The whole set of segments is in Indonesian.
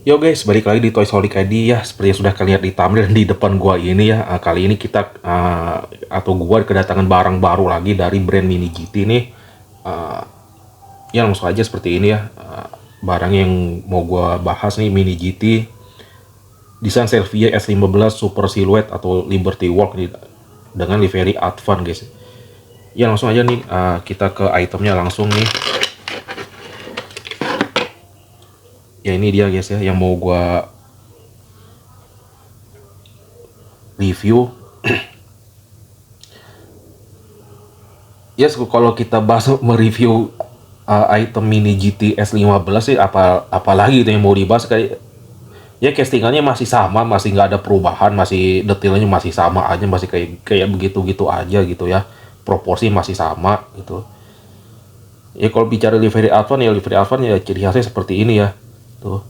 Yo guys, balik lagi di Toysaholic ID ya. Seperti yang sudah kalian lihat di thumbnail di depan gua ini ya. Kali ini kita atau gua kedatangan barang baru lagi dari brand Mini GT nih. Uh, ya langsung aja seperti ini ya. Barang yang mau gua bahas nih Mini GT desain Selvia S15 Super Silhouette atau Liberty Walk nih, dengan livery Advan guys. Ya langsung aja nih kita ke itemnya langsung nih. Ya ini dia guys ya yang mau gua review. Ya kalau kita bahas mereview item Mini GT S15 sih apalagi itu yang mau dibahas, kayak ya castingannya masih sama, masih nggak ada perubahan, masih detailnya masih sama aja, masih kayak begitu-gitu aja gitu ya, proporsi masih sama gitu. Ya kalau bicara livery Advan ya ciri khasnya seperti ini ya. Tuh.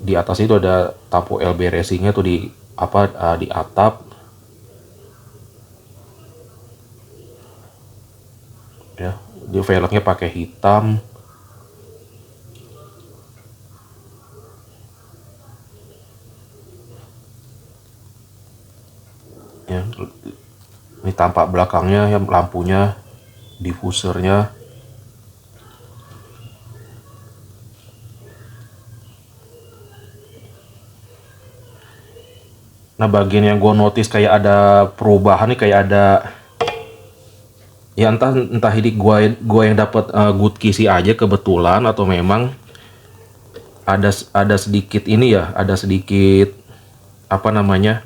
Di atas itu ada tampo LB Racingnya tuh di di atap. Ya, di velgnya pakai hitam. Ya, ini tampak belakangnya ya, lampunya, diffusernya. Nah, bagian yang gue notice kayak ada perubahan nih, kayak ada ya entah ini gua yang dapat good key aja kebetulan, atau memang ada sedikit ini ya, ada sedikit apa namanya,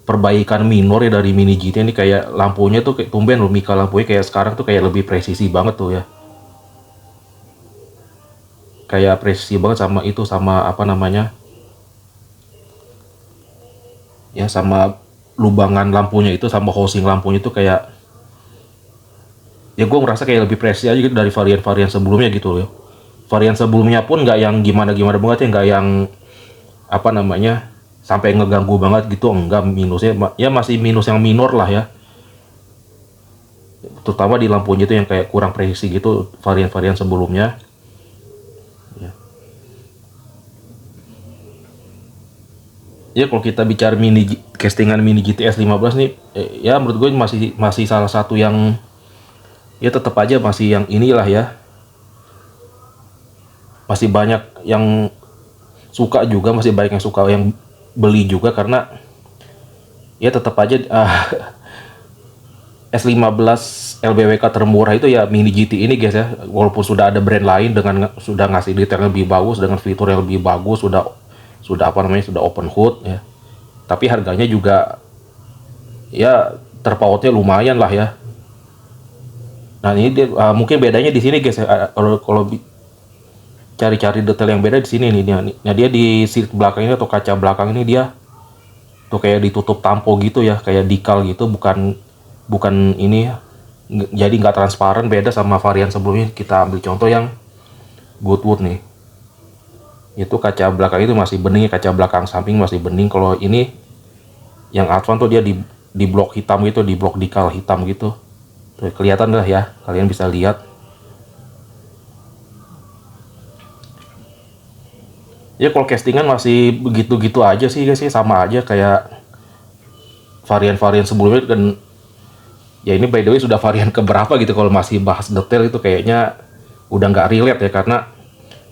perbaikan minor ya dari Mini GT ini. Kayak lampunya tuh kayak tumben loh, mika lampunya kayak sekarang tuh kayak lebih presisi banget tuh ya, kayak presisi banget sama itu, sama apa namanya ya, sama lubangan lampunya itu, sama housing lampunya itu kayak ya gue merasa kayak lebih presisi aja gitu dari varian-varian sebelumnya gitu loh. Varian sebelumnya pun nggak yang gimana-gimana banget ya, nggak yang apa namanya sampai ngeganggu banget gitu, enggak. Minusnya ya masih minus yang minor lah ya, terutama di lampunya itu yang kayak kurang presisi gitu varian-varian sebelumnya ya. Ya kalau kita bicara castingan Mini GTS 15 nih, ya menurut gue masih salah satu yang ya tetap aja masih yang inilah ya, masih banyak yang suka juga, masih banyak yang suka yang beli juga, karena ya tetap aja S15 LBWK termurah itu ya Mini GT ini guys ya. Walaupun sudah ada brand lain dengan sudah ngasih detail lebih bagus, dengan fitur yang lebih bagus, sudah apa namanya, sudah open hood ya, tapi harganya juga ya terpautnya lumayan lah ya. Nah ini dia, mungkin bedanya di sini guys ya, kalau cari-cari detail yang beda di sini nih. Nah dia di seat belakang ini atau kaca belakang ini, dia tuh kayak ditutup tampo gitu ya, kayak decal gitu, bukan ini ya. Jadi nggak transparan, beda sama varian sebelumnya. Kita ambil contoh yang Goodwood nih, itu kaca belakang itu masih bening, kaca belakang samping masih bening. Kalau ini yang Advan tuh dia di blok hitam gitu, di blok decal hitam gitu. Tuh, kelihatan lah ya, kalian bisa lihat. Ya kalau castingan masih begitu-gitu aja sih guys sih, sama aja kayak varian-varian sebelumnya. Dan ya ini by the way sudah varian keberapa gitu, kalau masih bahas detail itu kayaknya udah nggak relate ya, karena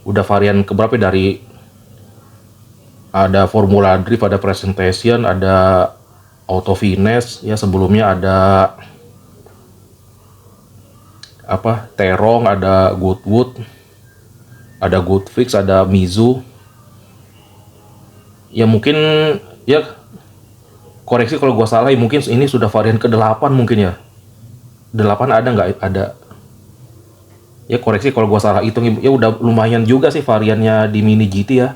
udah varian keberapa dari ada Formula Drift, ada Presentation, ada Auto Finesse ya, sebelumnya ada apa Terong, ada Goodwood, ada Goodfix, ada Mizu. Ya mungkin ya koreksi kalau gua salah ya, mungkin ini sudah varian ke-8 mungkin ya. 8 ada nggak? Ada. Ya koreksi kalau gua salah hitung ya, udah lumayan juga sih variannya di Mini GT ya.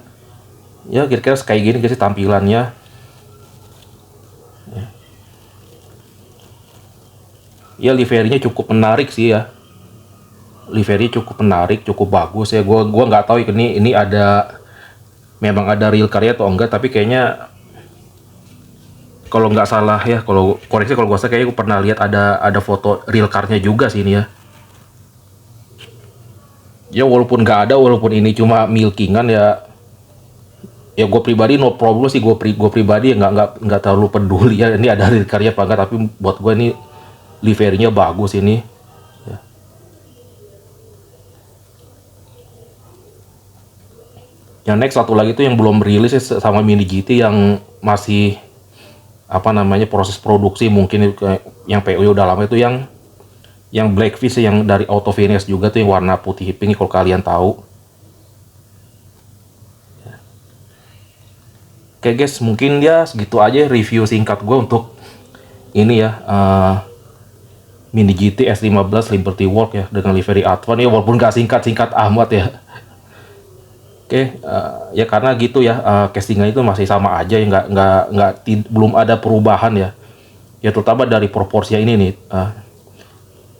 Ya kira-kira kayak gini guys tampilannya. Ya liverynya cukup menarik sih ya. Livery cukup menarik, cukup bagus ya. Gua nggak tahu ini ada, memang ada real karya atau enggak, tapi kayaknya kalau nggak salah ya, kalau koreksi kalau gua salah, kayaknya pernah lihat ada foto real car-nya juga sih ini ya. Ya walaupun nggak ada, walaupun ini cuma milkingan ya, ya gue pribadi no problem sih. Gue pribadi ya nggak terlalu peduli ya ini ada karya apa enggak, tapi buat gue ini liverynya bagus ini. Yang next satu lagi tuh yang belum rilis ya, sama Mini GT yang masih apa namanya proses produksi, mungkin yang PO udah lama, itu yang Blackfish yang dari Auto Finish juga tuh, yang warna putih pink kalau kalian tahu. Oke guys, mungkin ya segitu aja review singkat gue untuk ini ya, Mini GT S15 Liberty Walk ya, dengan livery Advan ya, walaupun gak singkat-singkat amat ya. Oke, ya karena gitu ya, castingnya itu masih sama aja ya, belum ada perubahan ya. Ya terutama dari proporsinya ini nih,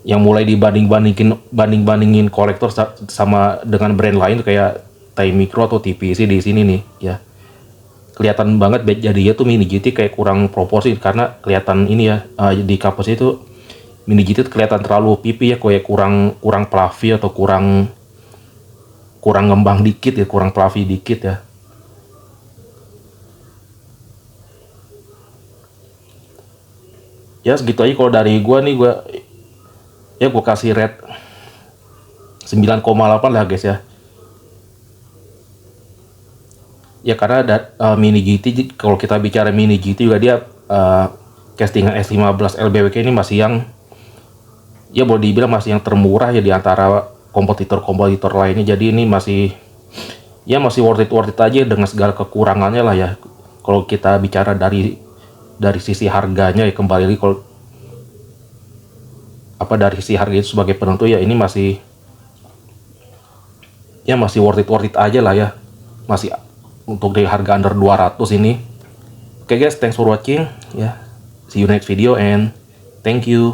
yang mulai bandingin kolektor sama dengan brand lain kayak Thai Micro atau TPC di sini nih ya. Kelihatan banget jadinya tuh Mini GT kayak kurang proporsi, karena kelihatan ini ya, di kapas itu Mini GT tuh kelihatan terlalu pipi ya, kayak kurang fluffy atau kurang ngembang dikit ya, kurang fluffy dikit ya. Ya segitu aja kalau dari gua nih, gua kasih rate 9,8 lah guys ya. Ya karena Mini GT, kalau kita bicara Mini GT juga dia, castingan S15 LBWK ini masih yang, ya boleh dibilang masih yang termurah ya di antara kompetitor lainnya. Jadi ini masih worth it aja dengan segala kekurangannya lah ya. Kalau kita bicara dari sisi harganya ya, kembali lagi kalau dari sisi harga itu sebagai penentu ya, ini masih worth it aja lah ya, masih untuk di harga under 200 ini. Oke guys, thanks for watching ya, see you next video and thank you.